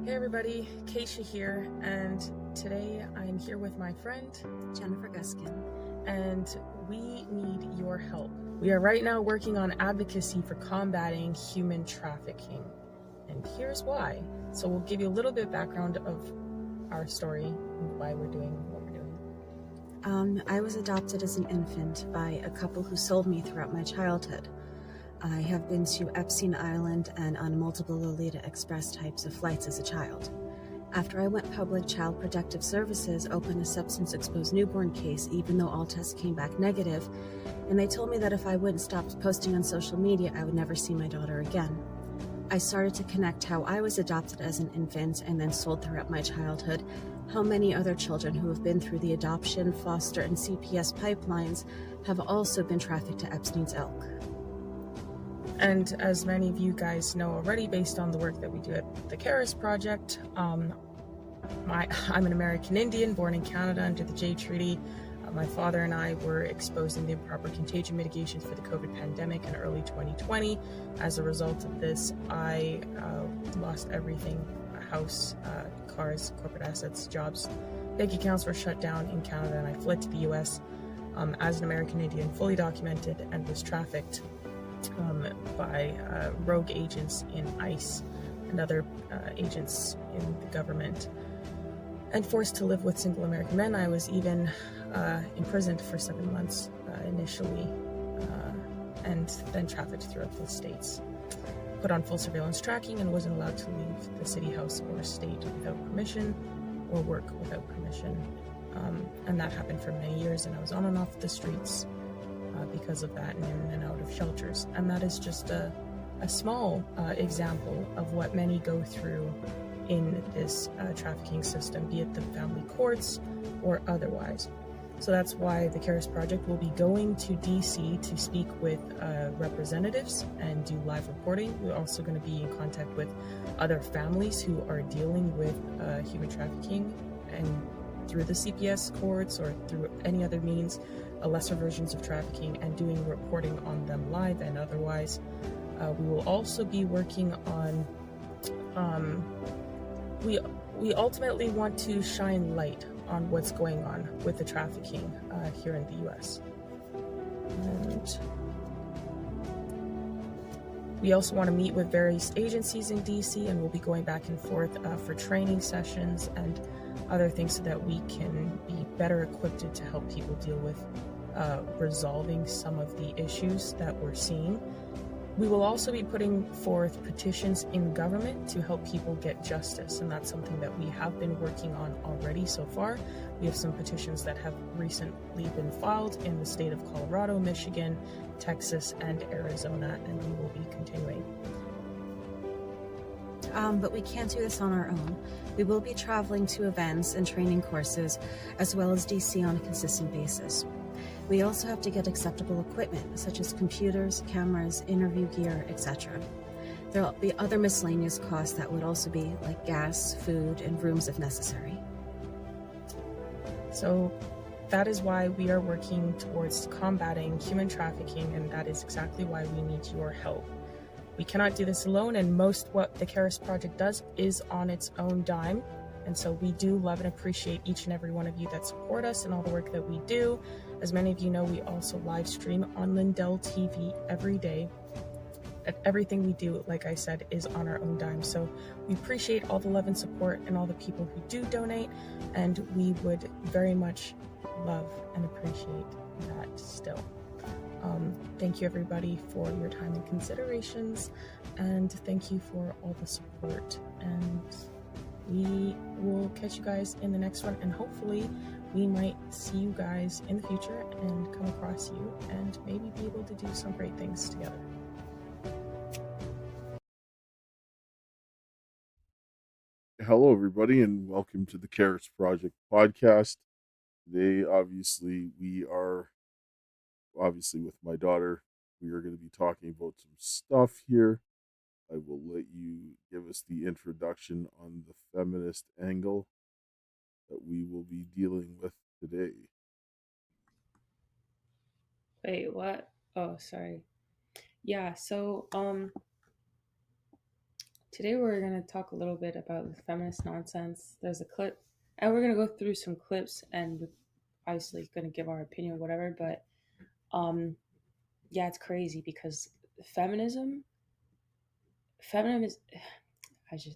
Hey everybody, Keisha here, and today I'm here with my friend Jennifer Guskin, and we need your help. We are right now working on advocacy for combating human trafficking, and here's why. So we'll give you a little bit of background of our story and why we're doing what we're doing. I was adopted as an infant by a couple who sold me throughout my childhood. I have been to Epstein Island and on multiple Lolita Express types of flights as a child. After I went public, Child Protective Services opened a substance-exposed newborn case, even though all tests came back negative, and they told me that if I wouldn't stop posting on social media, I would never see my daughter again. I started to connect how I was adopted as an infant and then sold throughout my childhood, how many other children who have been through the adoption, foster, and CPS pipelines have also been trafficked to Epstein's Elk. And as many of you guys know already, based on the work that we do at the Keras Project, I'm an American Indian born in Canada under the Jay Treaty. My father and I were exposed in the improper contagion mitigation for the COVID pandemic in early 2020. As a result of this, I lost everything: a house, cars, corporate assets, jobs. Bank accounts were shut down in Canada, and I fled to the US as an American Indian, fully documented, and was trafficked by rogue agents in ICE and other agents in the government, and forced to live with single American men. I was even imprisoned for 7 months initially, and then trafficked throughout the states. Put on full surveillance tracking and wasn't allowed to leave the city, house, or state without permission, or work without permission. And that happened for many years, and I was on and off the streets because of that, and in and out of shelters. And that is just a small example of what many go through in this trafficking system, be it the family courts or otherwise. So that's why the Keras Project will be going to DC to speak with representatives and do live reporting. We're also going to be in contact with other families who are dealing with human trafficking, and through the CPS courts or through any other means, lesser versions of trafficking, and doing reporting on them live and otherwise. We will also be working on, we ultimately want to shine light on what's going on with the trafficking here in the US. And we also want to meet with various agencies in DC, and we'll be going back and forth for training sessions and other things so that we can be better equipped to help people deal with resolving some of the issues that we're seeing. We will also be putting forth petitions in government to help people get justice, and that's something that we have been working on already so far. We have some petitions that have recently been filed in the state of Colorado, Michigan, Texas, and Arizona, and we will be continuing. But we can't do this on our own. We will be traveling to events and training courses, as well as DC on a consistent basis. We also have to get acceptable equipment, such as computers, cameras, interview gear, etc. There will be other miscellaneous costs that would also be like gas, food, and rooms if necessary. So that is why we are working towards combating human trafficking, and that is exactly why we need your help. We cannot do this alone, and most what the Keras Project does is on its own dime. And so we do love and appreciate each and every one of you that support us and all the work that we do. As many of you know, we also live stream on Lindell TV every day. Everything we do, like I said, is on our own dime. So we appreciate all the love and support and all the people who do donate, and we would very much love and appreciate that still. Thank you everybody for your time and considerations, and thank you for all the support, and we will catch you guys in the next one, and hopefully we might see you guys in the future and come across you and maybe be able to do some great things together. Hello, everybody, and welcome to the Keras Project podcast. Today, we are with my daughter. We are going to be talking about some stuff here. I will let you give us the introduction on the feminist angle that we will be dealing with today. Wait, what? Oh, sorry. Yeah, so Today we're going to talk a little bit about the feminist nonsense. There's a clip, and we're going to go through some clips, and we're obviously going to give our opinion, whatever. But yeah, it's crazy because feminism, feminism is.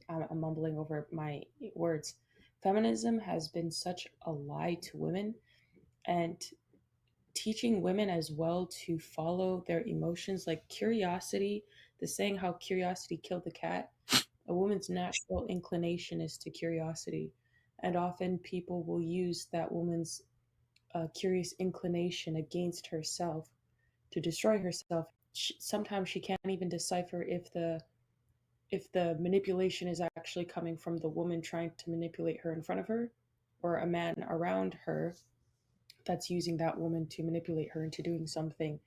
I'm mumbling over my words. Feminism has been such a lie to women, and teaching women as well to follow their emotions, like curiosity. The saying how curiosity killed the cat. A woman's natural inclination is to curiosity, and often people will use that woman's curious inclination against herself to destroy herself. Sometimes she can't even decipher if the manipulation is actually coming from the woman trying to manipulate her in front of her, or a man around her that's using that woman to manipulate her into doing something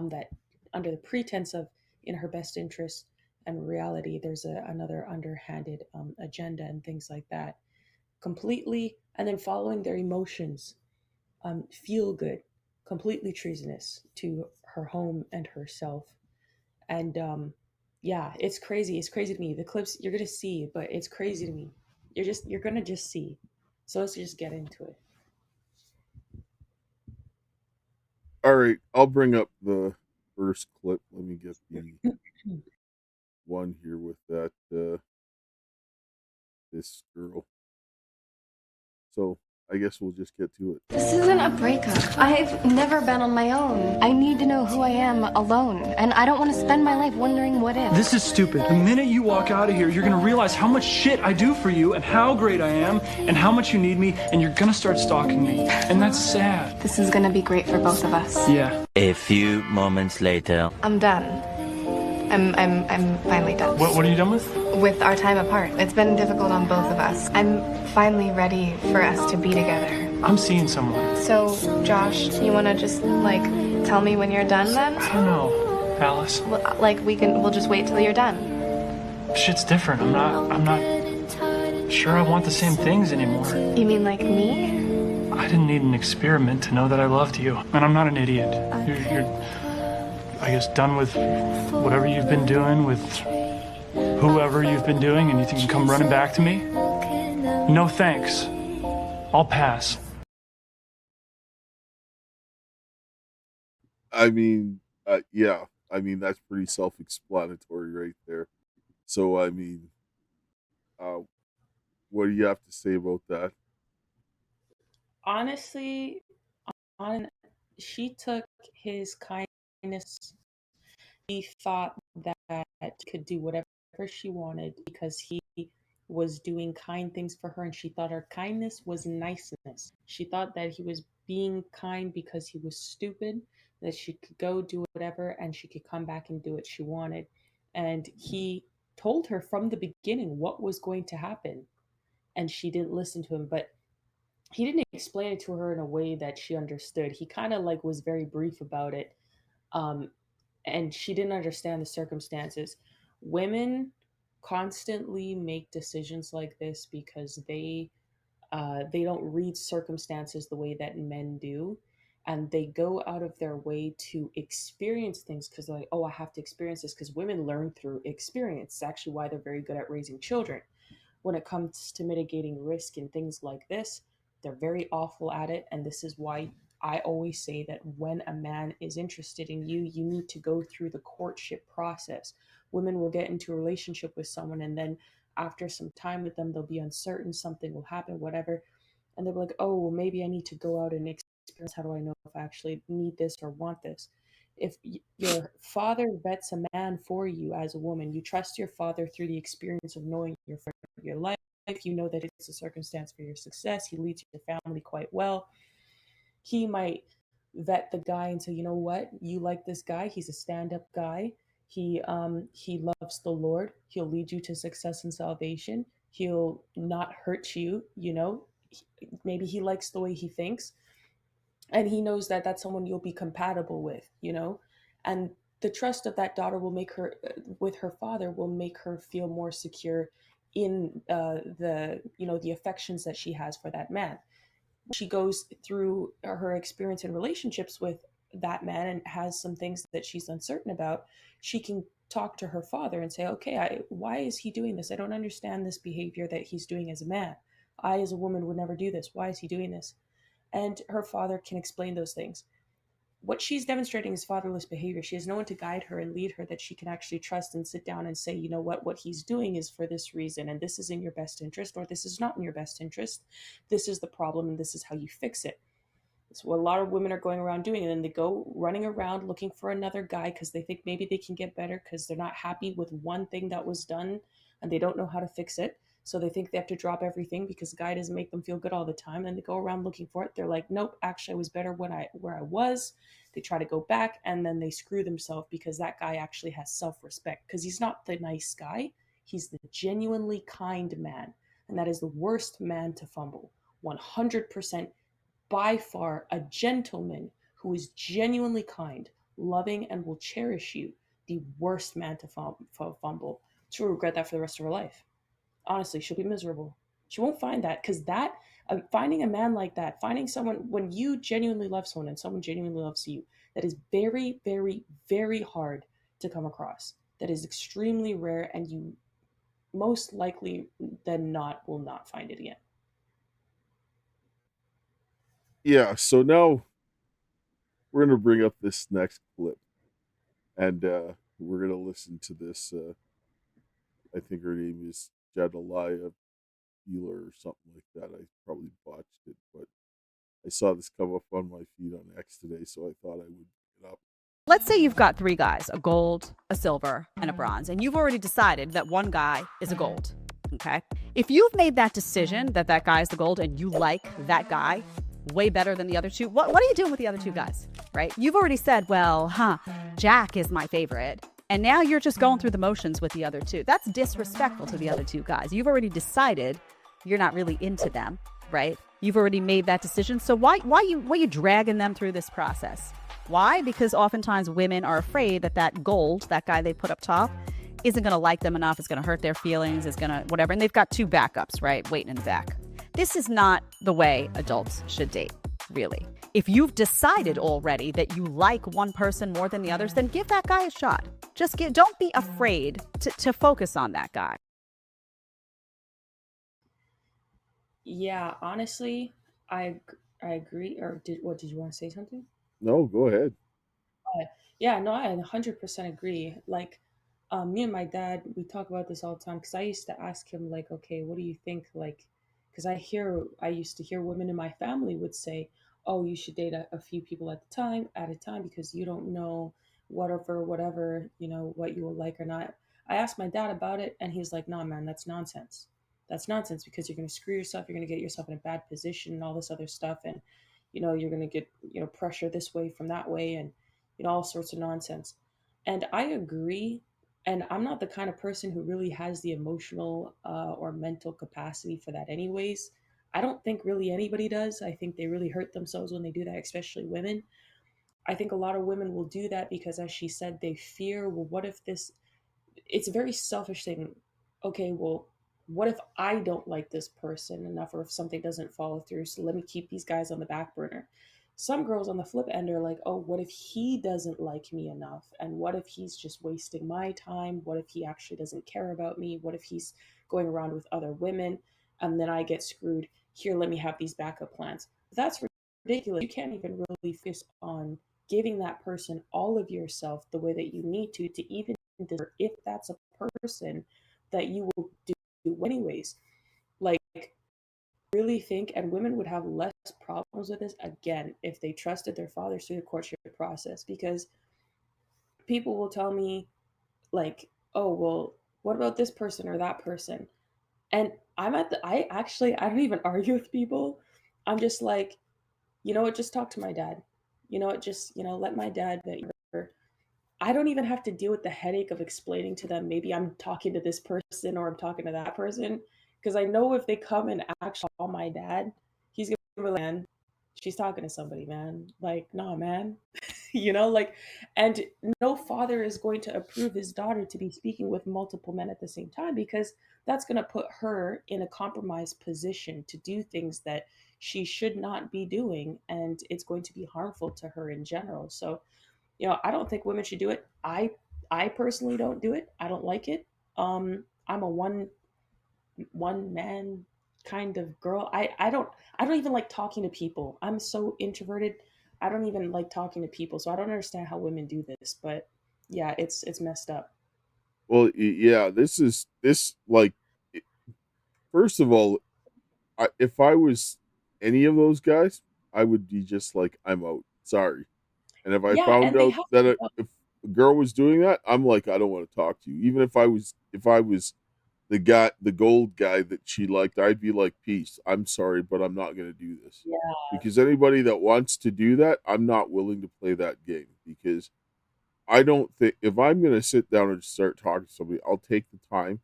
that under the pretense of in her best interest, and reality there's another underhanded agenda and things like that completely. And then following their emotions, feel good, completely treasonous to her home and herself. And yeah, it's crazy to me. The clips you're gonna see, but it's crazy to me. You're gonna just see. So let's just get into it. All right, I'll bring up the first clip. Let me get the one here with that this girl. So I guess we'll just get to it. This isn't a breakup. I've never been on my own. I need to know who I am alone, and I don't want to spend my life wondering what if. This is stupid. The minute you walk out of here, you're gonna realize how much shit I do for you and how great I am and how much you need me, and you're gonna start stalking me. And that's sad. This is gonna be great for both of us. Yeah. A few moments later. I'm done. I'm finally done. What are you done with? With our time apart. It's been difficult on both of us. I'm finally ready for us to be together. I'm seeing someone. So, Josh, you wanna just, like, tell me when you're done then? I don't know, Alice. Well, like, we'll just wait till you're done. Shit's different. I'm not sure I want the same things anymore. You mean like me? I didn't need an experiment to know that I loved you. And I'm not an idiot. You're I guess, done with whatever you've been doing with whoever you've been doing, and you think you can come running back to me? No thanks. I'll pass. I mean, yeah. I mean, that's pretty self-explanatory right there. So, I mean, what do you have to say about that? Honestly, she took his kindness. She thought that she could do whatever she wanted because he was doing kind things for her, and she thought her kindness was niceness. She thought that he was being kind because he was stupid, that she could go do whatever and she could come back and do what she wanted. And he told her from the beginning what was going to happen, and she didn't listen to him. But he didn't explain it to her in a way that she understood. He kind of like was very brief about it. Um, and she didn't understand the circumstances. Women constantly make decisions like this because they don't read circumstances the way that men do, and they go out of their way to experience things because they're like, oh, I have to experience this, because women learn through experience. It's actually why they're very good at raising children. When it comes to mitigating risk and things like this, they're very awful at it. And this is why I always say that when a man is interested in you, you need to go through the courtship process. Women will get into a relationship with someone, and then after some time with them, they'll be uncertain, something will happen, whatever. And they'll be like, oh, well, maybe I need to go out and experience. How do I know if I actually need this or want this? If your father vets a man for you as a woman, you trust your father through the experience of knowing your life. You know that it's a circumstance for your success. He leads your family quite well. He might vet the guy and say, you know what, you like this guy. He's a stand-up guy. He loves the Lord. He'll lead you to success and salvation. He'll not hurt you. You know, maybe he likes the way he thinks, and he knows that that's someone you'll be compatible with. You know, and the trust of that daughter will make her with her father will make her feel more secure in the affections that she has for that man. She goes through her experience in relationships with that man and has some things that she's uncertain about. She can talk to her father and say, okay, why is he doing this? I don't understand this behavior that he's doing as a man. I, as a woman, would never do this. Why is he doing this? And her father can explain those things. What she's demonstrating is fatherless behavior. She has no one to guide her and lead her that she can actually trust and sit down and say, you know what he's doing is for this reason, and this is in your best interest, or this is not in your best interest. This is the problem, and this is how you fix it. It's what a lot of women are going around doing, and then they go running around looking for another guy because they think maybe they can get better because they're not happy with one thing that was done and they don't know how to fix it. So they think they have to drop everything because the guy doesn't make them feel good all the time. And they go around looking for it. They're like, nope, actually I was better where I was. They try to go back and then they screw themselves because that guy actually has self-respect, because he's not the nice guy. He's the genuinely kind man. And that is the worst man to fumble. 100% by far a gentleman who is genuinely kind, loving, and will cherish you. The worst man to fumble. She'll regret that for the rest of her life. Honestly, she'll be miserable. She won't find that, because that, finding a man like that, finding someone, when you genuinely love someone and someone genuinely loves you, that is very, very, very hard to come across. That is extremely rare, and you most likely than not will not find it again. Yeah, so now we're going to bring up this next clip, and we're going to listen to this. I think her name is Jedaliah Beeler or something like that. I probably botched it, but I saw this come up on my feed on X today, so I thought I would bring it up. Let's say you've got 3 guys, a gold, a silver, and a bronze, and you've already decided that one guy is a gold, okay? If you've made that decision that that guy is the gold and you like that guy way better than the other two, what are you doing with the other 2 guys, right? You've already said, well, Jack is my favorite, and now you're just going through the motions with the other 2. That's disrespectful to the other 2 guys. You've already decided you're not really into them, right? You've already made that decision, so why you dragging them through this process? Why? Because oftentimes women are afraid that that gold, that guy they put up top, isn't going to like them enough, it's going to hurt their feelings, it's going to whatever, and they've got 2 backups, right, waiting in the back. This is not the way adults should date, really. If you've decided already that you like one person more than the others, then give that guy a shot. Don't be afraid to focus on that guy. Yeah, honestly, I agree. Or did you want to say something? No, go ahead. Yeah, no, I 100% agree. Like, me and my dad, we talk about this all the time, because I used to ask him, like, okay, what do you think? Like, because I used to hear women in my family would say, oh, you should date a few people at a time, because you don't know whatever, what you will like or not. I asked my dad about it, and he's like, no, man, that's nonsense. That's nonsense, because you're going to screw yourself. You're going to get yourself in a bad position and all this other stuff. And, you're going to get, pressure this way from that way, and, all sorts of nonsense. And I agree. And I'm not the kind of person who really has the emotional or mental capacity for that anyways. I don't think really anybody does. I think they really hurt themselves when they do that, especially women. I think a lot of women will do that because, as she said, they fear, well, what if this, it's a very selfish thing. Okay, well, what if I don't like this person enough, or if something doesn't follow through? So let me keep these guys on the back burner. Some girls on the flip end are like, oh, what if he doesn't like me enough? And what if he's just wasting my time? What if he actually doesn't care about me? What if he's going around with other women and then I get screwed? Here, let me have these backup plans. That's ridiculous. You can't even really focus on giving that person all of yourself the way that you need to even determine if that's a person that you will do anyways. Like, really think, and women would have less problems with this, again, if they trusted their fathers through the courtship process. Because people will tell me, like, oh, well, what about this person or that person? And I don't even argue with people. I'm just like, you know what, just talk to my dad. You know what, just, let my dad, I don't even have to deal with the headache of explaining to them, maybe I'm talking to this person or I'm talking to that person. Because I know if they come and actually call my dad, he's going to be like, man, she's talking to somebody, man. Like, nah, man. And no father is going to approve his daughter to be speaking with multiple men at the same time, because that's going to put her in a compromised position to do things that she should not be doing. And it's going to be harmful to her in general. So, I don't think women should do it. I I personally don't do it. I don't like it. I'm a one man kind of girl. I don't even like talking to people. I'm so introverted. I don't even like talking to people. So I don't understand how women do this, but yeah, it's messed up. Well, yeah, this like first of all, if I was any of those guys, I would be just like, I'm out. Sorry. And if I Yeah, found and they out have that to, if a girl was doing that, I'm like, I don't want to talk to you. Even if I was the gold guy that she liked, I'd be like, peace. I'm sorry, but I'm not going to do this. yeah. Because anybody that wants to do that, I'm not willing to play that game. Because I don't think if I'm going to sit down and start talking to somebody, I'll take the time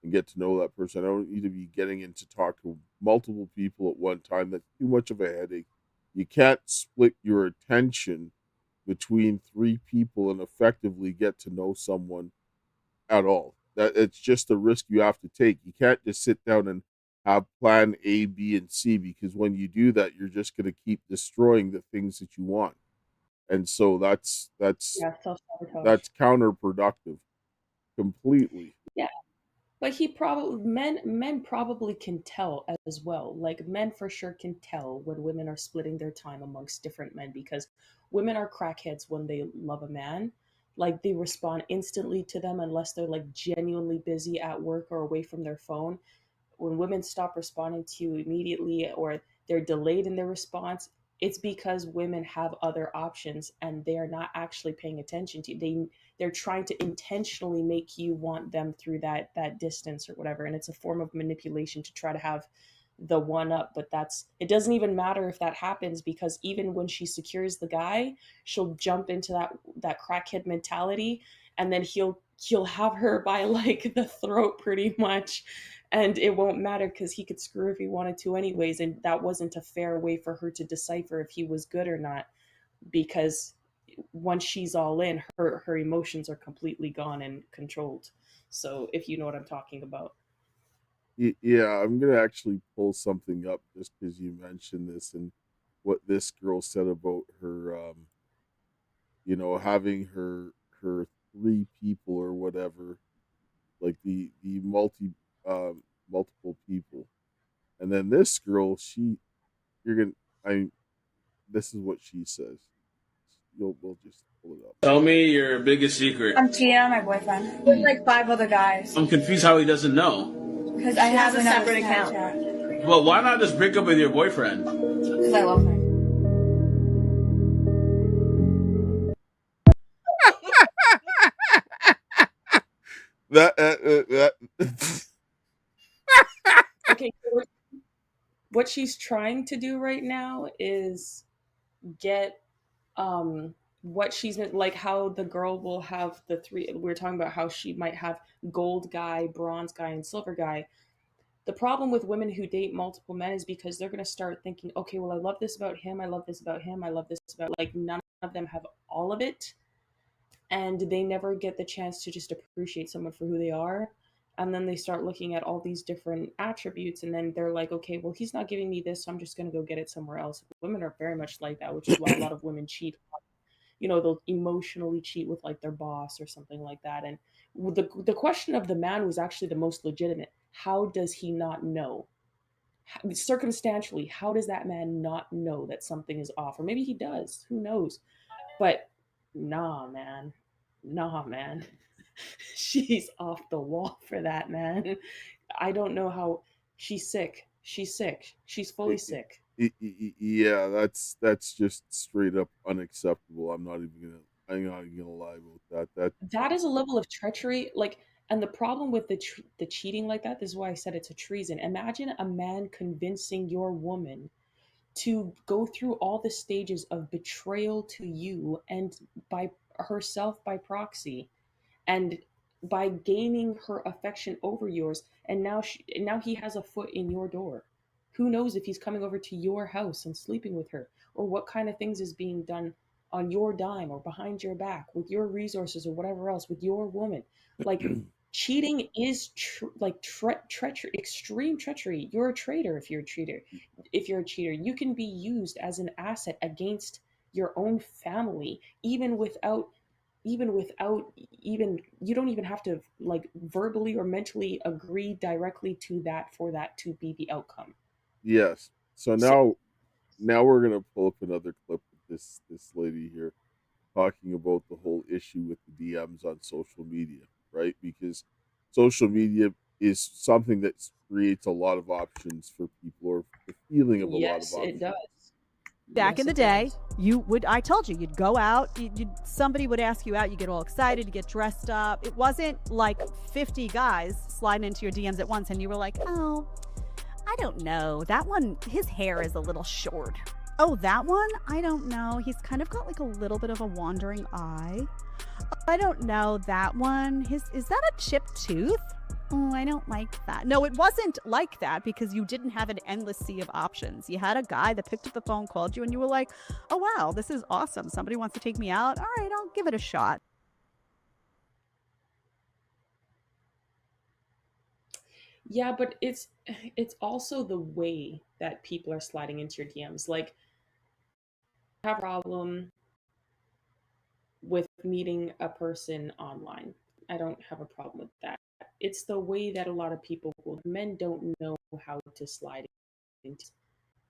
and get to know that person. I don't need to be getting into talk to multiple people at one time. That's too much of a headache. You can't split your attention between three people and effectively get to know someone at all. That it's just a risk you have to take. You can't just sit down and have plan A, B, and C because when you do that, you're just going to keep destroying the things that you want. And so Yeah, self-sabotage. that's counterproductive completely. Yeah. But he probably men probably can tell as well. Like men for sure can tell when women are splitting their time amongst different men because women are crackheads when they love a man. Like they respond instantly to them unless they're like genuinely busy at work or away from their phone. When women stop responding to you immediately or they're delayed in their response, it's because women have other options and they are not actually paying attention to you. They're trying to intentionally make you want them through that distance or whatever, and it's a form of manipulation to try to have the one up. But that's it doesn't even matter if that happens because even when she secures the guy, she'll jump into that crackhead mentality, and then he'll have her by like the throat pretty much, and it won't matter because he could screw if he wanted to anyways, and that wasn't a fair way for her to decipher if he was good or not, because once she's all in, her emotions are completely gone and controlled. So if you know what I'm talking about. Yeah, I'm gonna actually pull something up just because you mentioned this and what this girl said about her, having her three people or whatever, like the multiple people, and then this girl, you're gonna, I, this is what she says. We'll just pull it up. Tell me your biggest secret. I'm cheating on my boyfriend with like 5 other guys. I'm confused how he doesn't know. Because I have a separate account. Well, why not just break up with your boyfriend? Because I love him. That Okay, so what she's trying to do right now is get what she's like how the girl will have the three. We're talking about how she might have gold guy, bronze guy, and silver guy. The problem with women who date multiple men is because they're going to start thinking, okay, well, I love this about him, I love this about him, I love this about, like, none of them have all of it, and they never get the chance to just appreciate someone for who they are. And then they start looking at all these different attributes, and then they're like, okay, well, he's not giving me this, so I'm just going to go get it somewhere else. Women are very much like that, which is why a lot of women cheat. They'll emotionally cheat with like their boss or something like that. And the question of the man was actually the most legitimate. How does he not know? Circumstantially, how does that man not know that something is off? Or maybe he does, who knows? But nah, man. Nah, man. She's off the wall for that, man. I don't know how. She's sick. She's sick. She's fully sick. Yeah, that's just straight up unacceptable. I'm not even gonna lie about that. That is a level of treachery, like, and the problem with the cheating like that, this is why I said it's a treason. Imagine a man convincing your woman to go through all the stages of betrayal to you and by herself by proxy, and by gaining her affection over yours, and now he has a foot in your door. Who knows if he's coming over to your house and sleeping with her, or what kind of things is being done on your dime or behind your back with your resources or whatever else with your woman. Like, cheating is treachery, extreme treachery. You're a traitor if you're a cheater. If you're a cheater, you can be used as an asset against your own family, even without even without even, you don't even have to like verbally or mentally agree directly to that for that to be the outcome. Yes. So So now we're gonna pull up another clip of this lady here talking about the whole issue with the DMs on social media, right? Because social media is something that creates a lot of options for people, or the feeling of a lot of yes, it options. does. Back Yes, in the it day, does. I told you, you'd go out, somebody would ask you out, you get all excited, you get dressed up. It wasn't like 50 guys sliding into your DMs at once and you were like, oh, I don't know. That one, his hair is a little short. Oh, that one? I don't know. He's kind of got like a little bit of a wandering eye. I don't know. That one, is that a chipped tooth? Oh, I don't like that. No, it wasn't like that because you didn't have an endless sea of options. You had a guy that picked up the phone, called you, and you were like, oh, wow, this is awesome. Somebody wants to take me out. All right, I'll give it a shot. Yeah, but it's also the way that people are sliding into your DMs. Like, I have a problem with meeting a person online. I don't have a problem with that. It's the way that a lot of people will. Men don't know how to slide into,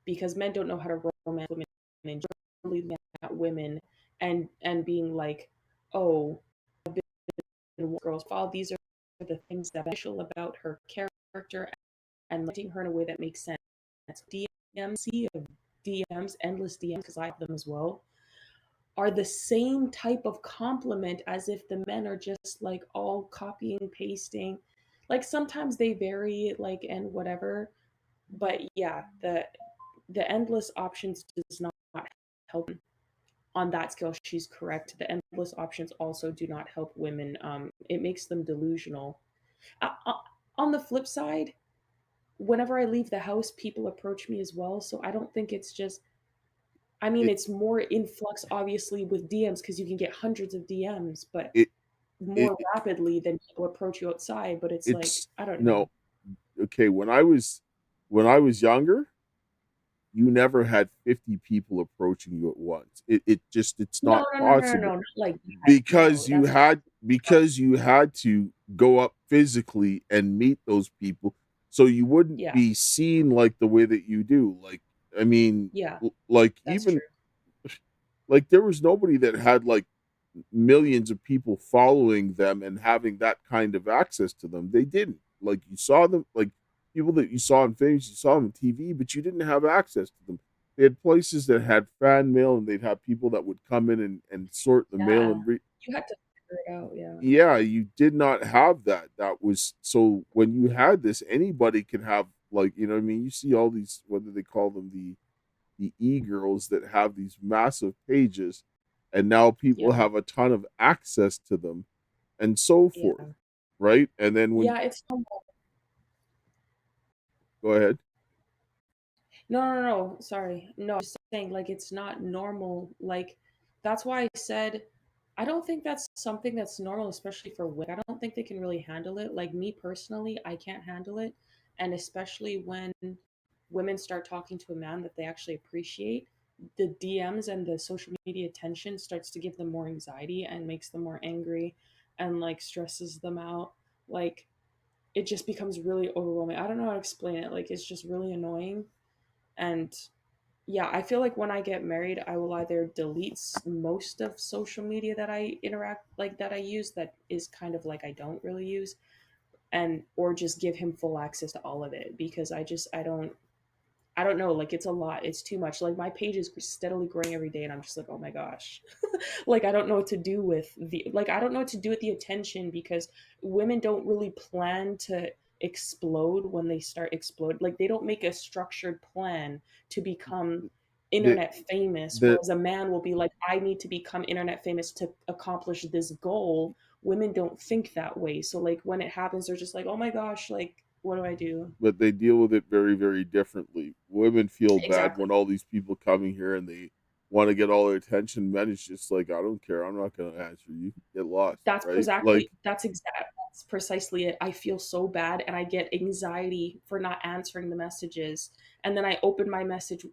because men don't know how to romance women and generally looking at women and being like, oh, girls fall. These are the things that are special about her character, and letting her in a way that makes sense. DMC of DMs, endless DMs, because I have them as well, are the same type of compliment as if the men are just like all copying, pasting. Like sometimes they vary, like, and whatever. But yeah, the endless options does not help. On that scale, she's correct. The endless options also do not help women. It makes them delusional. On the flip side, whenever I leave the house, people approach me as well. So I don't think it's just, I mean, It it's more influx, obviously, with DMs because you can get hundreds of DMs, but it it more rapidly than people approach you outside. But it's like, it's I don't no. know. Okay, when I was younger, you never had 50 people approaching you at once. It's No, not no, no, no, no, possible no, not like that. No, because you had to go up physically and meet those people, so you wouldn't yeah, be seen like the way that you do. Like, I mean, yeah, like, that's even true. like, there was nobody that had like millions of people following them and having that kind of access to them. They didn't. Like, you saw them, like people that you saw in films, you saw them on TV, but you didn't have access to them. They had places that had fan mail, and they'd have people that would come in and sort the mail Yeah, and read. you had to figure it out. Yeah, Yeah, you did not have that. That was so when you had this, anybody could have, like, you know what I mean? You see all these, what do they call them? The e-girls that have these massive pages, and now people yeah, have a ton of access to them and so forth, yeah, right? And then when yeah. It's normal. go ahead. No, no, no. Sorry. No, I'm just saying, like, it's not normal. Like, that's why I said I don't think that's something that's normal, especially for women. I don't think they can really handle it. Like, me personally, I can't handle it. And especially when women start talking to a man that they actually appreciate, the DMs and the social media attention starts to give them more anxiety and makes them more angry and like stresses them out. Like, it just becomes really overwhelming. I don't know how to explain it. Like, it's just really annoying. And yeah, I feel like when I get married, I will either delete most of social media that I interact, like that I use, that is kind of like I don't really use, and or just give him full access to all of it, because I don't know, like it's a lot, it's too much. Like my page is steadily growing every day, and I'm just like, oh my gosh, like I don't know what to do with I don't know what to do with the attention, because women don't really plan to explode when they start explode. Like they don't make a structured plan to become The internet famous, the whereas a man will be like, I need to become internet famous to accomplish this goal. Women don't think that way, so like when it happens, they're just like, oh my gosh, like what do I do? But they deal with it very, very differently. Women feel bad Exactly. when all these people coming here and they want to get all their attention. Men, it's just like, I don't care. I'm not going to answer you. Get lost, That's right? exactly Like, that's exact That's precisely it. I feel so bad and I get anxiety for not answering the messages. And then I open my message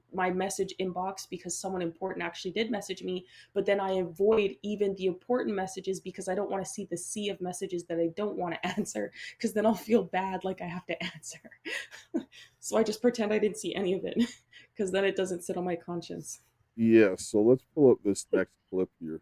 inbox because someone important actually did message me, but then I avoid even the important messages because I don't want to see the sea of messages that I don't want to answer, because then I'll feel bad like I have to answer. So I just pretend I didn't see any of it because then it doesn't sit on my conscience. Yeah, so let's pull up this next clip here.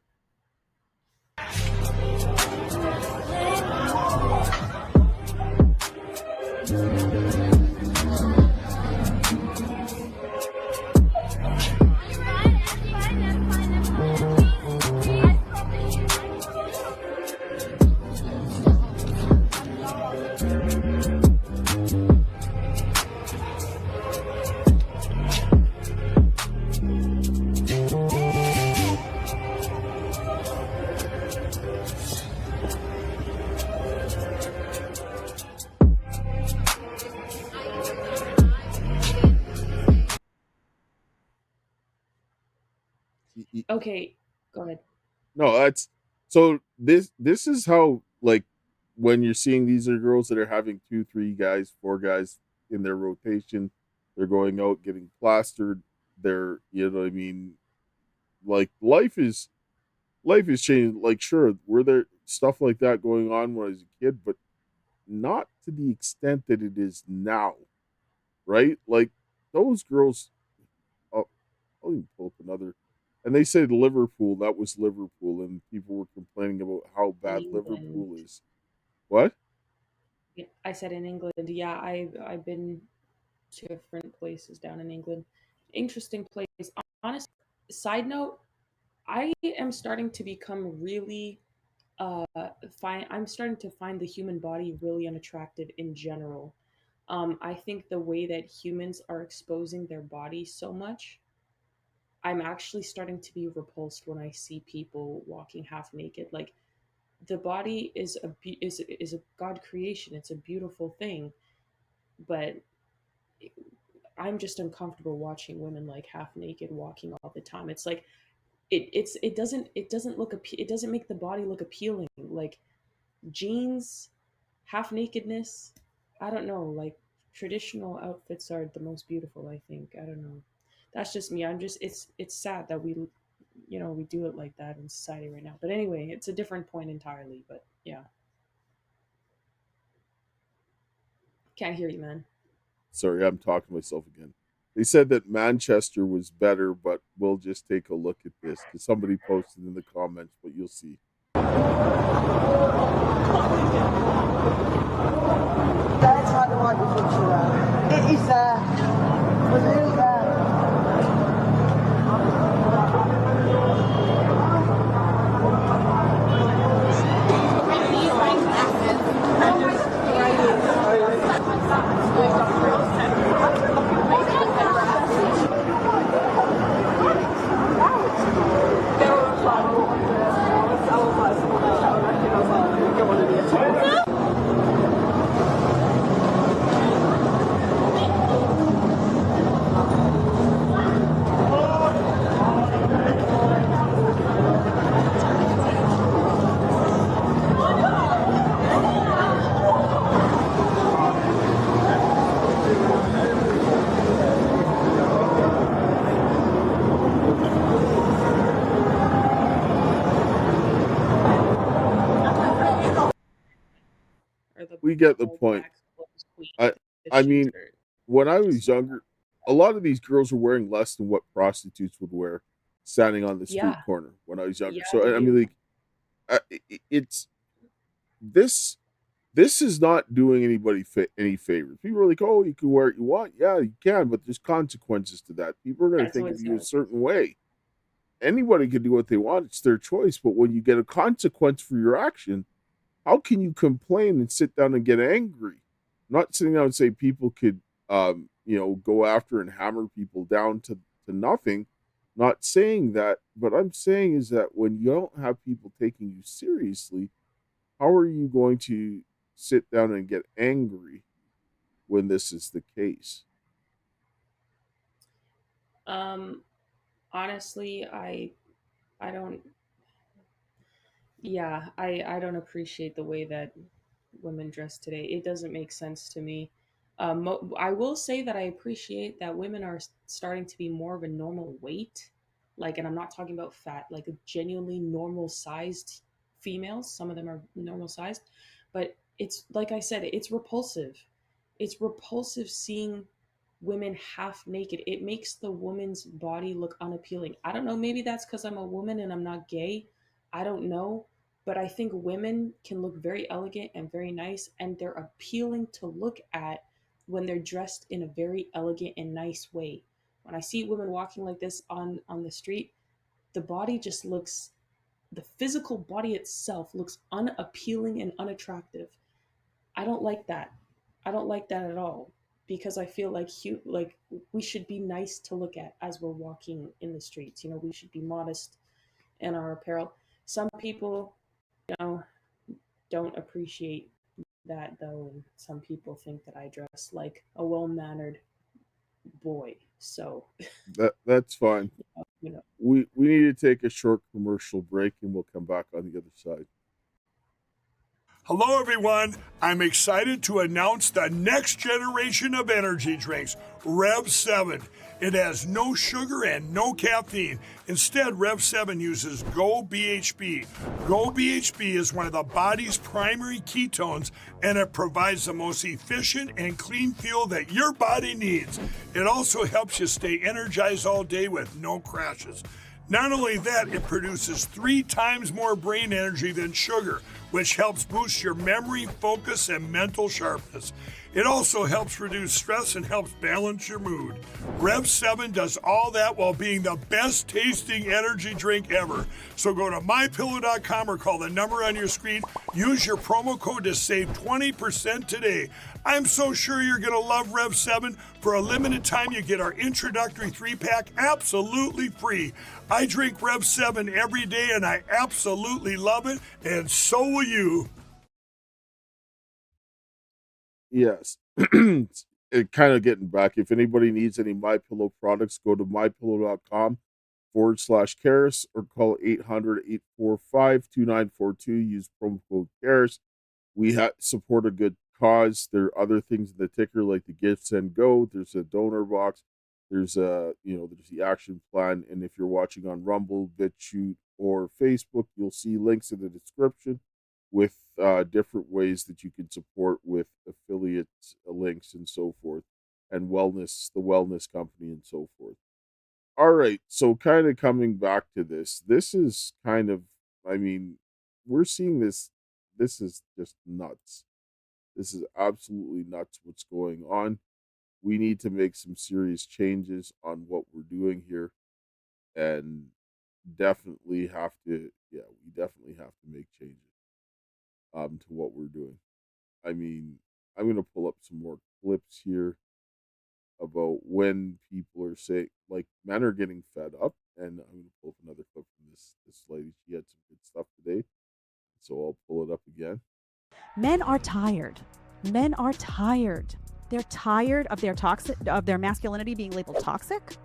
Okay, go ahead. No, that's so this is how, like, when you're seeing these are girls that are having 2, 3 guys, 4 guys in their rotation, they're going out getting plastered. They're, you know what I mean, like life is changing. Like, sure, were there stuff like that going on when I was a kid, but not to the extent that it is now, right? Like those girls. I'll even pull up another. And they said Liverpool. That was Liverpool, and people were complaining about how In bad England. Liverpool is. What? Yeah, I said in England. Yeah, I've been to different places down in England. Interesting place. Honest side note, I am starting to become really uh I'm starting to find the human body really unattractive in general. I think the way that humans are exposing their bodies so much, I'm actually starting to be repulsed when I see people walking half naked. Like, the body is a God creation. It's a beautiful thing, but I'm just uncomfortable watching women like half naked walking all the time. It's like it doesn't make the body look appealing. Like, jeans, half nakedness, I don't know, like, traditional outfits are the most beautiful, I think. I don't know. That's just me. I'm just it's sad that we do it like that in society right now. But anyway, it's a different point entirely, but yeah. Can't hear you, man. Sorry, I'm talking to myself again. They said that Manchester was better, but we'll just take a look at this because somebody posted in the comments, but you'll see. That's how the white picture. It is there. Was really there. We get the point. I mean, when I was younger, a lot of these girls were wearing less than what prostitutes would wear, standing on the street corner when I was younger. Yeah, So I mean, like, it's this. This is not doing anybody any favors. People are like, "Oh, you can wear what you want." Yeah, you can, but there's consequences to that. People are going to think of you a certain way. Anybody can do what they want; it's their choice. But when you get a consequence for your action, how can you complain and sit down and get angry? I'm not sitting down and say people could, go after and hammer people down to nothing. Not saying that, but I'm saying is that when you don't have people taking you seriously, how are you going to sit down and get angry when this is the case? Honestly, I don't. Yeah, I don't appreciate the way that women dress today. It doesn't make sense to me. I will say that I appreciate that women are starting to be more of a normal weight. Like, and I'm not talking about fat, like a genuinely normal sized females. Some of them are normal sized, but it's like I said, it's repulsive. It's repulsive seeing women half naked. It makes the woman's body look unappealing. I don't know, maybe that's because I'm a woman and I'm not gay. I don't know. But I think women can look very elegant and very nice, and they're appealing to look at when they're dressed in a very elegant and nice way. When I see women walking like this on the street, the body just looks, the physical body itself looks unappealing and unattractive. I don't like that. I don't like that at all, because I feel like we should be nice to look at as we're walking in the streets. You know, we should be modest in our apparel. Some people, you know, don't appreciate that though, and some people think that I dress like a well-mannered boy. So That's fine. you know, We need to take a short commercial break, and we'll come back on the other side. Hello, everyone. I'm excited to announce the next generation of energy drinks, Rev 7. It has no sugar and no caffeine. Instead, Rev 7 uses Go BHB. Go BHB is one of the body's primary ketones, and it provides the most efficient and clean fuel that your body needs. It also helps you stay energized all day with no crashes. Not only that, it produces 3 times more brain energy than sugar, which helps boost your memory, focus, and mental sharpness. It also helps reduce stress and helps balance your mood. Rev 7 does all that while being the best tasting energy drink ever. So go to mypillow.com or call the number on your screen. Use your promo code to save 20% today. I'm so sure you're going to love Rev 7. For a limited time, you get our introductory 3-pack absolutely free. I drink Rev 7 every day and I absolutely love it, and so will you. Yes. It kind of getting back. If anybody needs any My Pillow products, go to mypillow.com/Karis or call 800-845-2942. Use promo code Karis. We support a good cause. There are other things in the ticker like the Gifts and Go. There's a donor box. There's there's the action plan. And if you're watching on Rumble, BitChute, or Facebook, you'll see links in the description with different ways that you can support with affiliate links and so forth, and the wellness company and so forth. All right, so kind of coming back to this is kind of, I mean, we're seeing this. This is just nuts. This is absolutely nuts what's going on. We need to make some serious changes on what we're doing here, and definitely have to, we definitely have to make changes to what we're doing. I mean, I'm going to pull up some more clips here about when people are saying, like, men are getting fed up, and I'm going to pull up another clip from this lady. She had some good stuff today, so I'll pull it up again. Men are tired. Men are tired. They're tired of their masculinity being labeled toxic.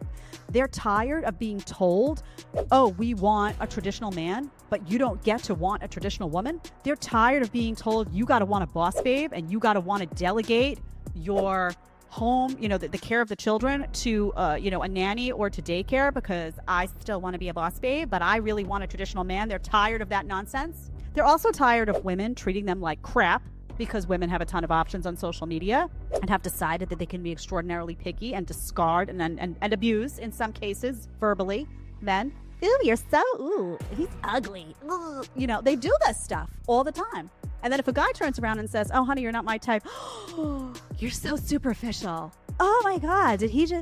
They're tired of being told, oh, we want a traditional man, but you don't get to want a traditional woman. They're tired of being told you got to want a boss babe and you got to want to delegate your home, the care of the children to, a nanny or to daycare because I still want to be a boss babe, but I really want a traditional man. They're tired of that nonsense. They're also tired of women treating them like crap because women have a ton of options on social media and have decided that they can be extraordinarily picky and discard and abuse, in some cases, verbally, men. Ooh, he's ugly. Ooh. They do this stuff all the time. And then if a guy turns around and says, oh, honey, you're not my type. Oh, you're so superficial. Oh, my God. He's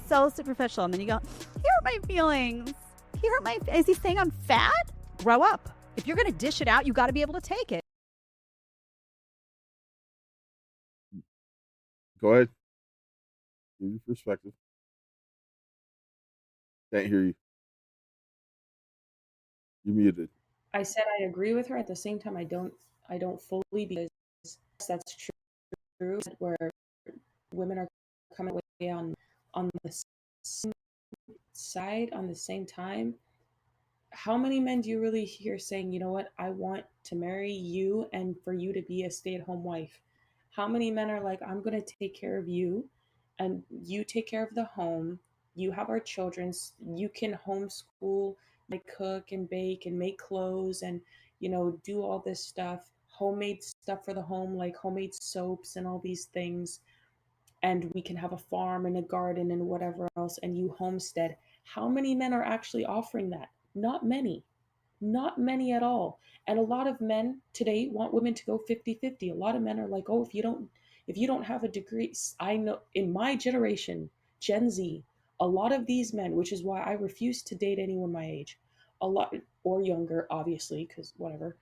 so superficial. And then you go, he hurt my feelings. Is he saying I'm fat? Grow up. If you're going to dish it out, you got to be able to take it. Go ahead. Give your perspective. Can't hear you. You're muted. I said I agree with her. At the same time, I don't fully, because that's true. Where women are coming away on the same side on the same time. how many men do you really hear saying, you know what, I want to marry you and for you to be a stay-at-home wife? How many men are like, I'm going to take care of you and you take care of the home, you have our children, you can homeschool, like cook and bake and make clothes and, you know, do all this stuff, homemade stuff for the home, like homemade soaps and all these things, and we can have a farm and a garden and whatever else, and you homestead. How many men are actually offering that? Not many. Not many at all. And a lot of men today want women to go 50-50. A lot of men are like, oh, if you don't have a degree, I know in my generation, Gen Z, a lot of these men, which is why I refuse to date anyone my age, a lot, or younger, obviously, because whatever.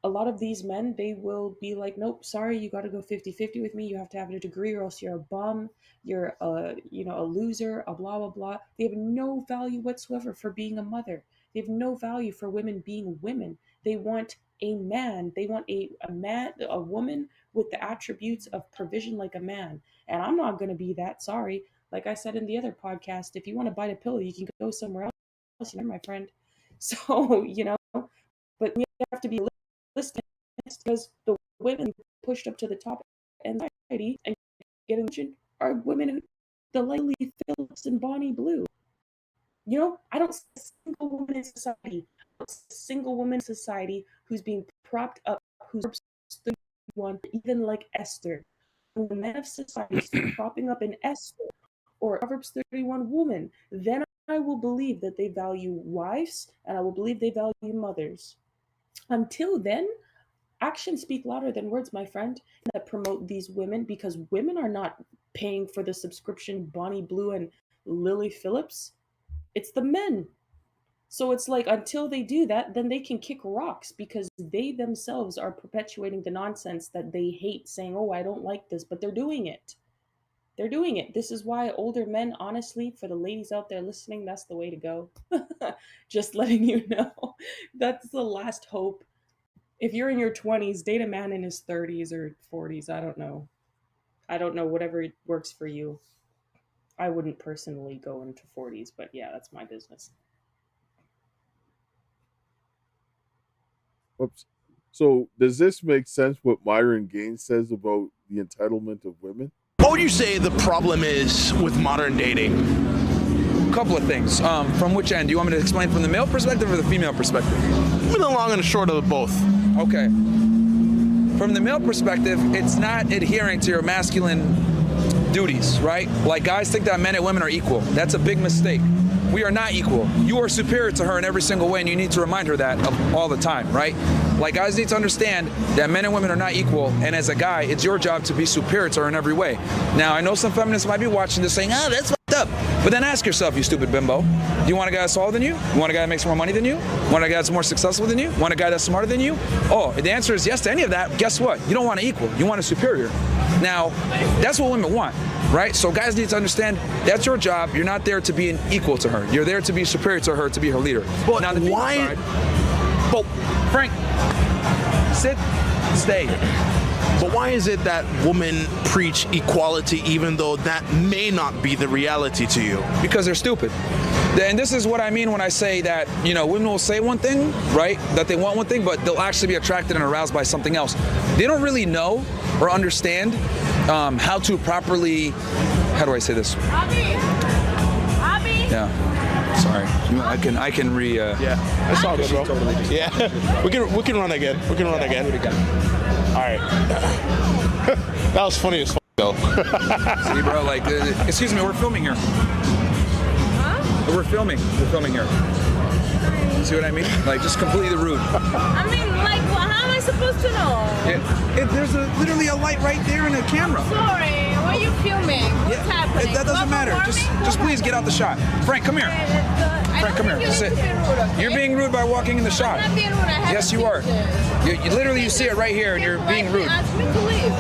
A lot of these men, they will be like, nope, sorry, you got to go 50-50 with me. You have to have a degree or else you're a bum. You're a loser, a blah, blah, blah. They have no value whatsoever for being a mother. They have no value for women being women. They want a man. They want a woman with the attributes of provision like a man. And I'm not going to be that, sorry. Like I said in the other podcast, if you want to bite a pillow, you can go somewhere else, my friend. So, but we have to be listening, because the women pushed up to the top in society and getting mentioned are women who, the Lily Phillips and Bonnie Blue. I don't see a single woman in society. I don't see a single woman in society who's being propped up, who's 31, even like Esther. When the men of society start propping up an Esther or a Proverbs 31 woman, then I will believe that they value wives and I will believe they value mothers. Until then, actions speak louder than words, my friend, that promote these women, because women are not paying for the subscription Bonnie Blue and Lily Phillips. It's the men. So it's like, until they do that, then they can kick rocks, because they themselves are perpetuating the nonsense that they hate, saying, oh, I don't like this, but they're doing it. They're doing it. This is why older men, honestly, for the ladies out there listening, that's the way to go. Just letting you know. That's the last hope. If you're in your 20s, date a man in his 30s or 40s. I don't know. Whatever works for you. I wouldn't personally go into 40s, but yeah, that's my business. Whoops. So does this make sense what Myron Gaines says about the entitlement of women? What would you say the problem is with modern dating? A couple of things. From which end? Do you want me to explain from the male perspective or the female perspective? The long and the short of both. Okay. From the male perspective, it's not adhering to your masculine duties, right? Like, guys think that men and women are equal. That's a big mistake. We are not equal. You are superior to her in every single way, and you need to remind her that all the time, right? Like, guys need to understand that men and women are not equal, and as a guy, it's your job to be superior to her in every way. Now, I know some feminists might be watching this saying, that's fucked up. But then ask yourself, you stupid bimbo, do you want a guy that's taller than you? You want a guy that makes more money than you? Want a guy that's more successful than you? Want a guy that's smarter than you? Oh, if the answer is yes to any of that, guess what? You don't want an equal. You want a superior. Now, that's what women want, right? So guys need to understand that's your job. You're not there to be an equal to her. You're there to be superior to her, to be her leader. But now, the why? Side, well, Frank, sit, stay. But why is it that women preach equality even though that may not be the reality to you? Because they're stupid. And this is what I mean when I say that, women will say one thing, right, that they want one thing, but they'll actually be attracted and aroused by something else. They don't really know or understand how to properly, how do I say this? Abby. Yeah. Sorry. I can yeah, it's all good, bro. Totally yeah. we can run again. We can run again. All right. That was funny as though. See, bro, like, excuse me, we're filming here. Huh? We're filming here. See what I mean? Like, just completely rude. I mean, like, well, how am I supposed to know? There's literally a light right there and a camera. Sorry, why are you filming? What's happening? That doesn't matter. Just please get out the shot. Frank, come here. Frank, come here. Sit. You're being rude by walking in the shot. I'm not being rude. Yes, you are. You literally, you see it right here, and you're being rude. Ask me to leave.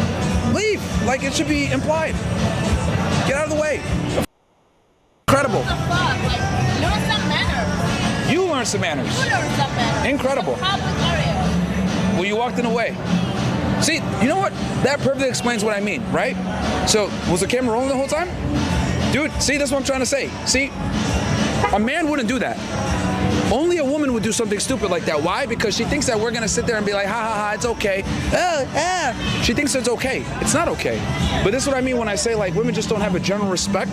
Leave. Like, it should be implied. Get out of the way. Incredible. What the fuck? Like, learn some manners. You learn some manners. You learn some manners. Incredible. Public area. Well, you walked in the way. See, you know what? That perfectly explains what I mean, right? So, was the camera rolling the whole time? Dude, see, that's what I'm trying to say. See, a man wouldn't do that. Only a woman would do something stupid like that. Why? Because she thinks that we're gonna sit there and be like, ha ha ha, it's okay. She thinks it's okay. It's not okay. But this is what I mean when I say like women just don't have a general respect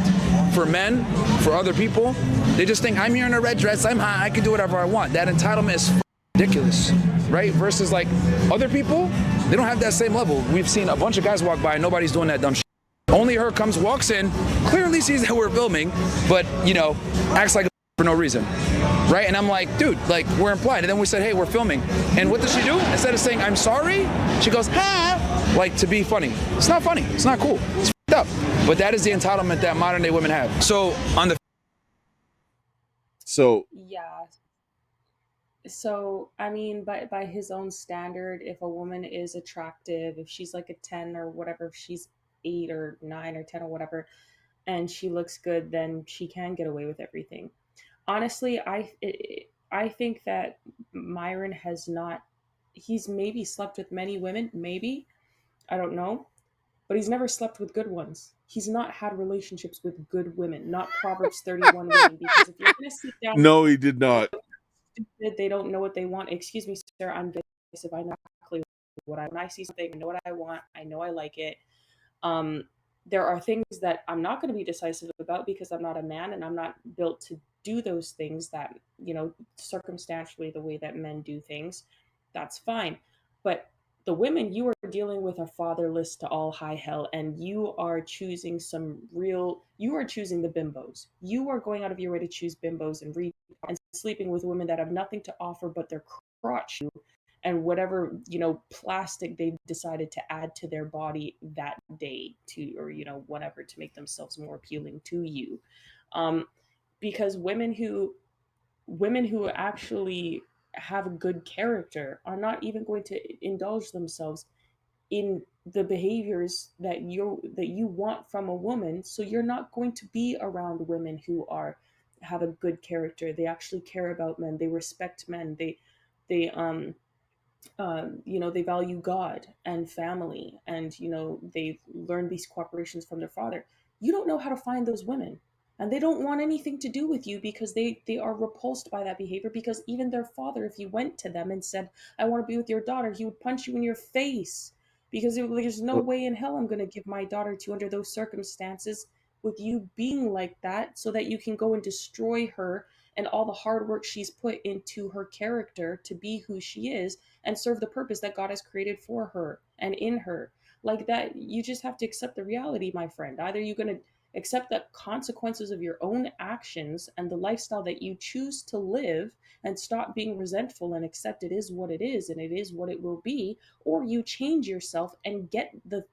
for men, for other people. They just think I'm here in a red dress, I'm hot, I can do whatever I want. That entitlement is ridiculous, right? Versus like other people, they don't have that same level. We've seen a bunch of guys walk by and nobody's doing that dumb shit. Only her walks in, clearly sees that we're filming, but you know, acts like a for no reason, right? And I'm like, dude, like we're implied. And then we said, hey, we're filming. And what does she do? Instead of saying, I'm sorry, she goes, ha, like to be funny. It's not funny. It's not cool. It's f***ed up. But that is the entitlement that modern day women have. So on the... Yeah. So, I mean, by his own standard, if a woman is attractive, if she's like a 10 or whatever, if she's 8 or 9 or 10 or whatever, and she looks good, then she can get away with everything. Honestly, I think that Myron has not, he's maybe slept with many women, maybe, I don't know, but he's never slept with good ones. He's not had relationships with good women, not Proverbs 31 women, because if you're going to sit down... No, he did not. They don't know what they want. Excuse me, sir, I'm divisive. I know exactly what when I see something, I know what I want, I know I like it. There are things that I'm not going to be decisive about because I'm not a man and I'm not built to do those things that, you know, circumstantially the way that men do things. That's fine. But the women you are dealing with are fatherless to all high hell, and you are choosing you are choosing the bimbos. You are going out of your way to choose bimbos and sleeping with women that have nothing to offer but their crotch and whatever, you know, plastic they've decided to add to their body that day to, or, you know, whatever, to make themselves more appealing to you. Because women who actually have a good character are not even going to indulge themselves in the behaviors that you want from a woman. So you're not going to be around women who have a good character. They actually care about men. They respect men. They you know, they value God and family, and, you know, they've learned these cooperations from their father. You don't know how to find those women, and they don't want anything to do with you because they are repulsed by that behavior, because even their father, if you went to them and said, I want to be with your daughter, he would punch you in your face, because there's no way in hell I'm going to give my daughter to under those circumstances with you being like that, so that you can go and destroy her and all the hard work she's put into her character to be who she is and serve the purpose that God has created for her and in her. Like that, you just have to accept the reality, my friend. Either you're going to accept the consequences of your own actions and the lifestyle that you choose to live and stop being resentful and accept it is what it is and it is what it will be, or you change yourself and get the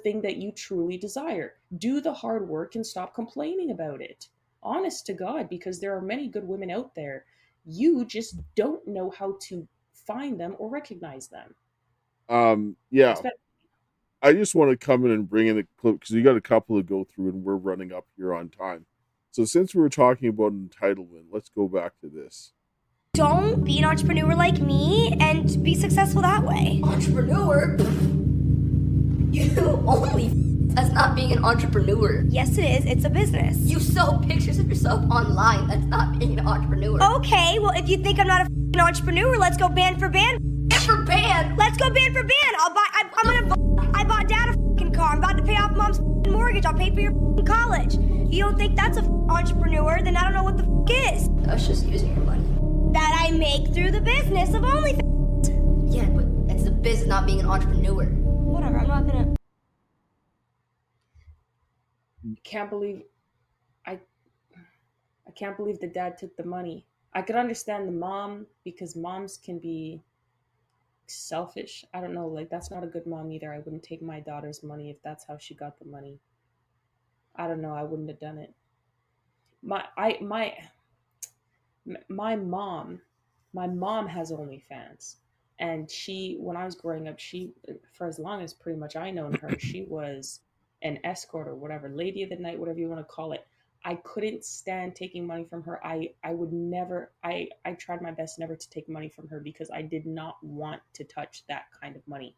thing that you truly desire. Do the hard work and stop complaining about it. Honest to God, because there are many good women out there. You just don't know how to find them or recognize them. Yeah. I just want to come in and bring in a clip because you got a couple to go through and we're running up here on time. So since we were talking about entitlement, let's go back to this. Don't be an entrepreneur like me and be successful that way. Entrepreneur? You only that's not being an entrepreneur. Yes, it is. It's a business. You sell pictures of yourself online. That's not being an entrepreneur. Okay, well, if you think I'm not an entrepreneur, let's go band for band. Band for band? Let's go band for band. I bought dad a car. I'm about to pay off mom's mortgage. I'll pay for your college. You don't think that's an entrepreneur? Then I don't know what the is. That's just using your money. That I make through the business of OnlyFans. Yeah, but it's the business, not being an entrepreneur. Whatever, I'm not gonna... I can't believe the dad took the money. I could understand the mom, because moms can be selfish. I don't know, like that's not a good mom either. I wouldn't take my daughter's money if that's how she got the money. I don't know, I wouldn't have done it. My mom has OnlyFans, and she, when I was growing up, she, for as long as pretty much I known her, she was an escort or whatever, lady of the night, whatever you want to call it. I couldn't stand taking money from her. I would never, I tried my best never to take money from her because I did not want to touch that kind of money.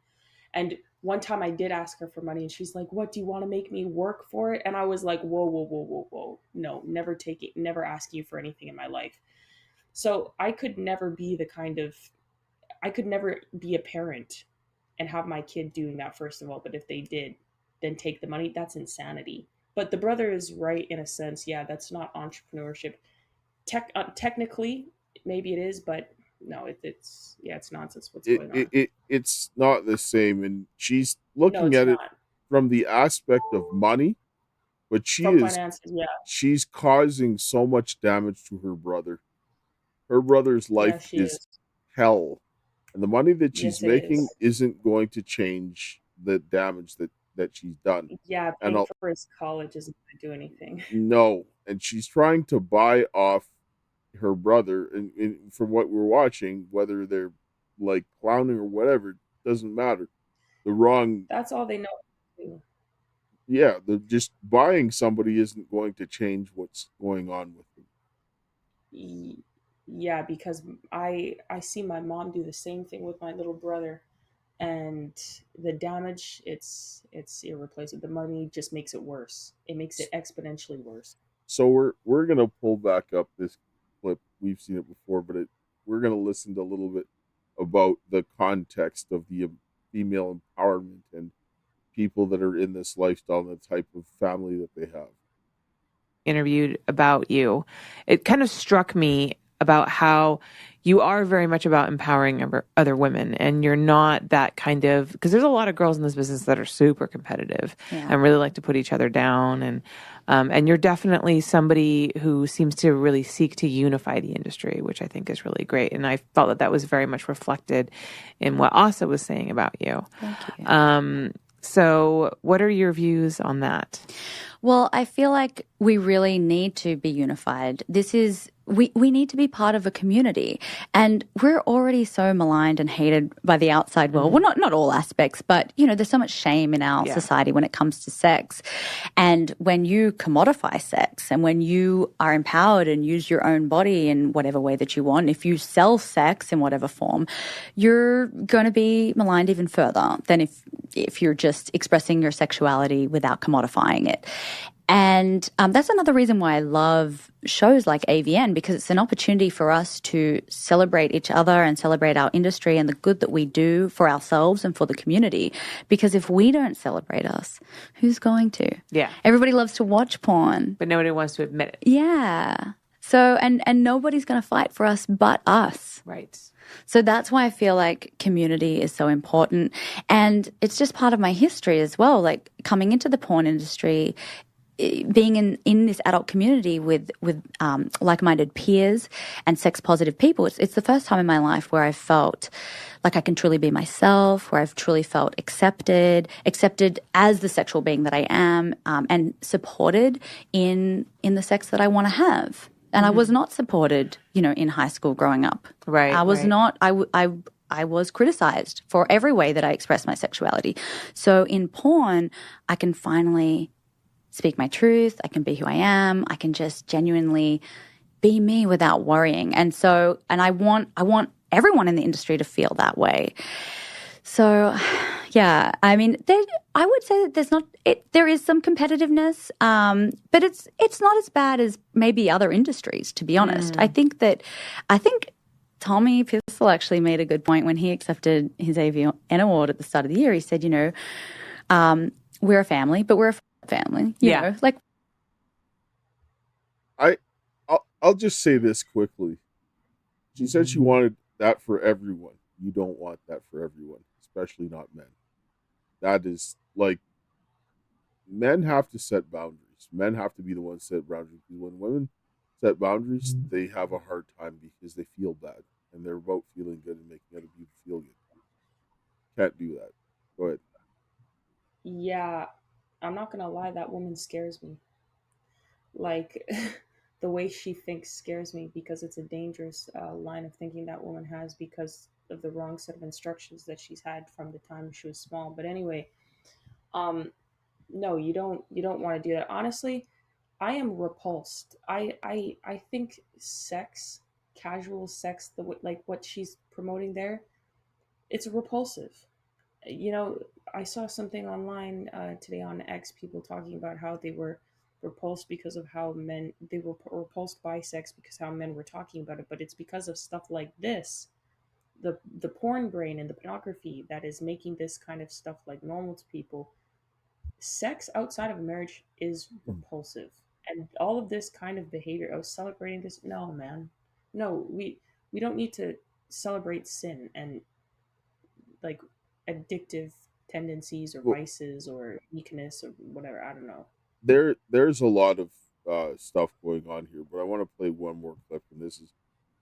And one time I did ask her for money and she's like, what, do you want to make me work for it? And I was like, whoa. No, never take it, never ask you for anything in my life. So I could never be I could never be a parent and have my kid doing that, first of all. But if they did, then take the money, that's insanity. But the brother is right in a sense. Yeah, that's not entrepreneurship. Technically, maybe it is, but no, it's nonsense. What's going on? It's not the same, and she's No, looking it's at it not. from the aspect of money, but From finances, yeah. she's causing so much damage to her brother. Her brother's Yeah, life she is is. hell, and the money that she's Yes, it making is. isn't going to change the damage that she's done. Yeah, And paying for his college isn't going to do anything. no, and she's trying to buy off her brother, and from what we're watching, whether they're like clowning or whatever, doesn't matter. The wrong, That's all they know how to do. yeah, the just buying somebody isn't going to change what's going on with them. Yeah, because I see my mom do the same thing with my little brother, and the damage, it's irreplaceable. The money just makes it worse. It makes it exponentially worse. So we're gonna pull back up this clip. We've seen it before, but we're gonna listen to a little bit about the context of the female empowerment and people that are in this lifestyle and the type of family that they have. Interviewed about you, it kind of struck me about how you are very much about empowering other women, and you're not that kind of, because there's a lot of girls in this business that are super competitive and really like to put each other down, and you're definitely somebody who seems to really seek to unify the industry, which I think is really great. And I felt that was very much reflected in what Asa was saying about you. Thank you. So what are your views on that? Well, I feel like we really need to be unified. We need to be part of a community, and we're already so maligned and hated by the outside world. Well, not all aspects, but there's so much shame in our society when it comes to sex. And when you commodify sex, and when you are empowered and use your own body in whatever way that you want, if you sell sex in whatever form, you're going to be maligned even further than if you're just expressing your sexuality without commodifying it. And that's another reason why I love shows like AVN, because it's an opportunity for us to celebrate each other and celebrate our industry and the good that we do for ourselves and for the community. Because if we don't celebrate us, who's going to? Yeah. Everybody loves to watch porn. But nobody wants to admit it. Yeah. So, and nobody's going to fight for us but us. Right. So that's why I feel like community is so important. And it's just part of my history as well. Like coming into the porn industry, being in this adult community with like-minded peers and sex-positive people, it's the first time in my life where I felt like I can truly be myself, where I've truly felt accepted as the sexual being that I am, and supported in the sex that I want to have. And I was not supported, in high school growing up. Right. I was not. I was criticized for every way that I expressed my sexuality. So in porn, I can finally speak my truth. I can be who I am. I can just genuinely be me without worrying. And I want everyone in the industry to feel that way. So, yeah, I mean, I would say that there is some competitiveness, but it's not as bad as maybe other industries, to be honest. I think Tommy Pistol actually made a good point when he accepted his AVN award at the start of the year. He said, we're a family, but we're a family. You know, like. I'll just say this quickly. She said she wanted that for everyone. You don't want that for everyone, especially not men. That is like, men have to set boundaries. Men have to be the ones to set boundaries. Because when women set boundaries, they have a hard time because they feel bad. And they're about feeling good and making other people feel good. Can't do that. Go ahead. Yeah, I'm not going to lie. That woman scares me. Like, the way she thinks scares me, because it's a dangerous line of thinking that woman has because of the wrong set of instructions that she's had from the time she was small. But anyway, no, you don't want to do that. Honestly, I am repulsed. I think sex, casual sex, like what she's promoting there, it's repulsive. I saw something online today on X, people talking about how they were repulsed because of how men, they were repulsed by sex because how men were talking about it, but it's because of stuff like this, the porn brain and the pornography that is making this kind of stuff like normal to people. Sex outside of a marriage is repulsive, and all of this kind of behavior of celebrating this, no man, no, we don't need to celebrate sin and like addictive tendencies or Well, vices or weakness or whatever. I don't know. there's a lot of stuff going on here, but I want to play one more clip, and this is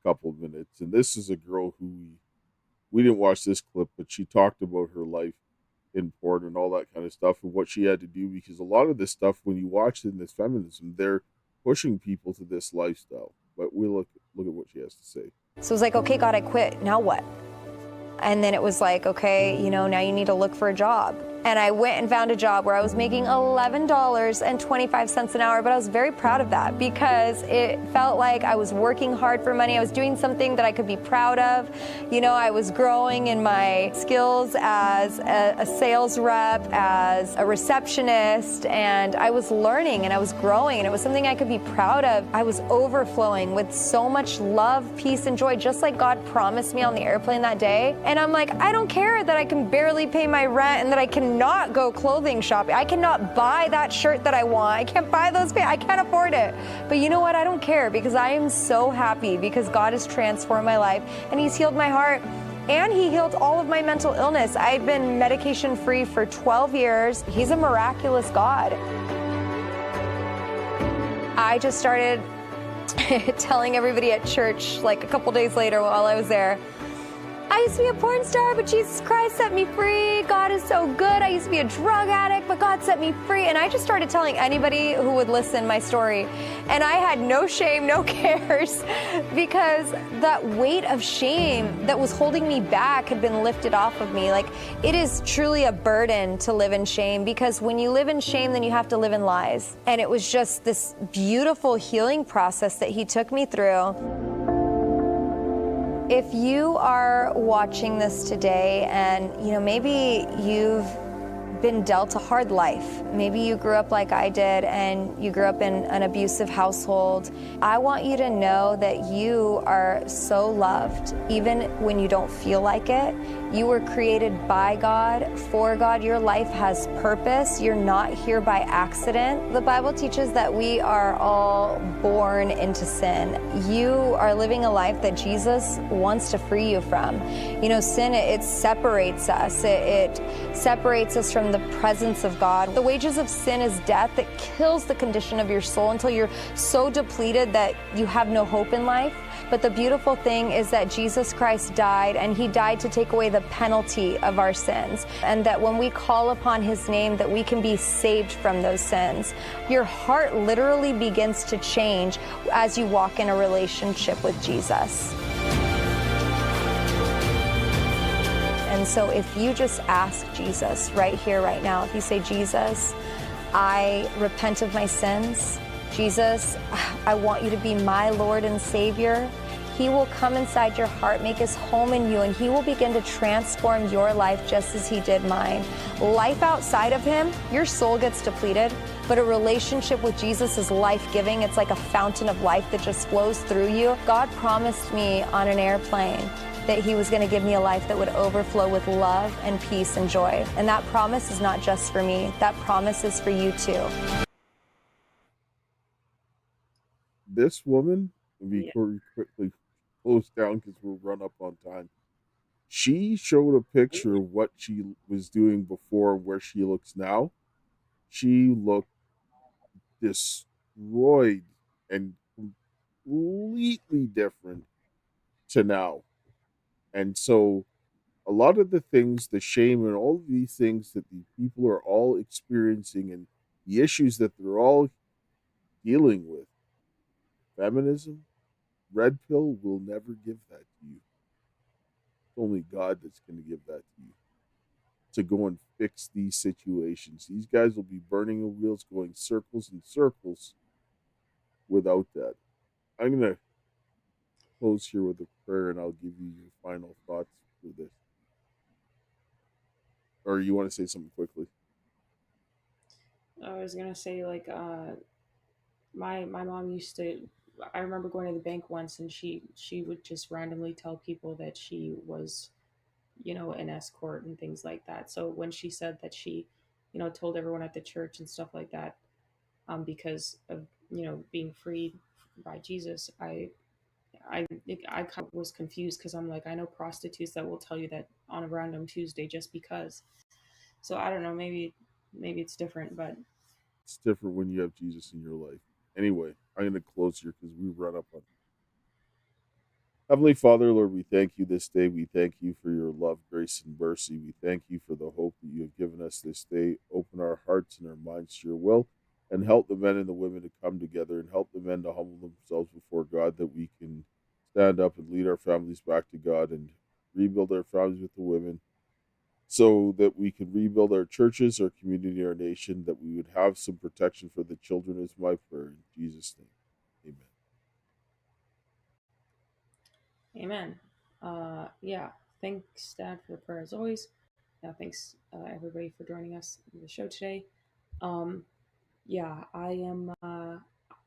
a couple of minutes. And this is a girl who we didn't watch this clip, but she talked about her life in porn and all that kind of stuff and what she had to do, because a lot of this stuff, when you watch it in this feminism, they're pushing people to this lifestyle. But we look at what she has to say. So it was like, okay, God, I quit. Now what? And then it was like, okay, now you need to look for a job. And I went and found a job where I was making $11.25 an hour, but I was very proud of that because it felt like I was working hard for money. I was doing something that I could be proud of. I was growing in my skills as a sales rep, as a receptionist, and I was learning and I was growing, and it was something I could be proud of. I was overflowing with so much love, peace, and joy, just like God promised me on the airplane that day. And I'm like, I don't care that I can barely pay my rent and that I cannot go clothing shopping. I cannot buy that shirt that I want. I can't buy those pants. I can't afford it. But you know what? I don't care because I am so happy because God has transformed my life and He's healed my heart. And He healed all of my mental illness. I've been medication free for 12 years. He's a miraculous God. I just started telling everybody at church like a couple days later while I was there, I used to be a porn star, but Jesus Christ set me free. God is so good. I used to be a drug addict, but God set me free. And I just started telling anybody who would listen my story. And I had no shame, no cares, because that weight of shame that was holding me back had been lifted off of me. Like, it is truly a burden to live in shame, because when you live in shame, then you have to live in lies. And it was just this beautiful healing process that He took me through. If you are watching this today and, maybe you've been dealt a hard life, maybe you grew up like I did and you grew up in an abusive household, I want you to know that you are so loved, even when you don't feel like it. You were created by God, for God. Your life has purpose. You're not here by accident. The Bible teaches that we are all born into sin. You are living a life that Jesus wants to free you from. Sin, it separates us. It separates us from the presence of God. The wages of sin is death. That kills the condition of your soul until you're so depleted that you have no hope in life. But the beautiful thing is that Jesus Christ died, and He died to take away the penalty of our sins. And that when we call upon His name, that we can be saved from those sins. Your heart literally begins to change as you walk in a relationship with Jesus. And so if you just ask Jesus right here, right now, if you say, Jesus, I repent of my sins. Jesus, I want you to be my Lord and Savior. He will come inside your heart, make His home in you, and He will begin to transform your life just as He did mine. Life outside of Him, your soul gets depleted, but a relationship with Jesus is life-giving. It's like a fountain of life that just flows through you. God promised me on an airplane that He was going to give me a life that would overflow with love and peace and joy. And that promise is not just for me. That promise is for you too. This woman, before we quickly close down because we'll run up on time, she showed a picture of what she was doing before and where she looks now. She looked destroyed and completely different to now. And so a lot of the things, the shame and all of these things that the people are all experiencing and the issues that they're all dealing with, feminism, red pill will never give that to you. It's only God that's going to give that to you, to go and fix these situations. These guys will be burning the wheels, going circles and circles without that. I'm going to close here with a prayer, and I'll give you your final thoughts for this. Or you want to say something quickly? I was gonna say, my mom used to. I remember going to the bank once, and she would just randomly tell people that she was, an escort and things like that. So when she said that she, told everyone at the church and stuff like that, because of being freed by Jesus, I kind of was confused because I'm like, I know prostitutes that will tell you that on a random Tuesday just because. So I don't know, maybe it's different, but It's different when you have Jesus in your life. Anyway, I'm going to close here because we run up on. Heavenly Father, Lord, we thank you this day. We thank you for your love, grace, and mercy. We thank you for the hope that you have given us this day. Open our hearts and our minds to your will, and help the men and the women to come together, and help the men to humble themselves before God, that we can stand up and lead our families back to God and rebuild our families with the women, so that we can rebuild our churches, our community, our nation, that we would have some protection for the children, is my prayer. In Jesus' name, amen. amen. Yeah, thanks, Dad, for the prayer as always. Thanks, everybody, for joining us in the show today. Yeah, I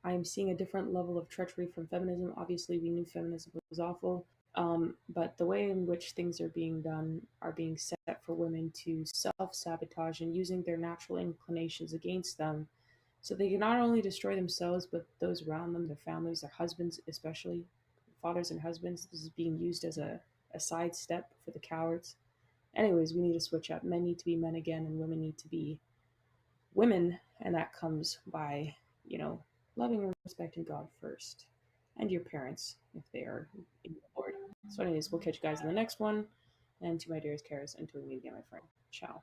am seeing a different level of treachery from feminism. Obviously, we knew feminism was awful, but the way in which things are being done are being set for women to self-sabotage and using their natural inclinations against them, so they can not only destroy themselves but those around them, their families, their husbands, especially fathers and husbands. This is being used as a sidestep for the cowards. Anyways, we need to switch up. Men need to be men again, and women need to be women, and that comes by, loving and respecting God first, and your parents if they are in the Lord. So, anyways, we'll catch you guys in the next one. And to my dearest Karis, until we meet again, my friend. Ciao.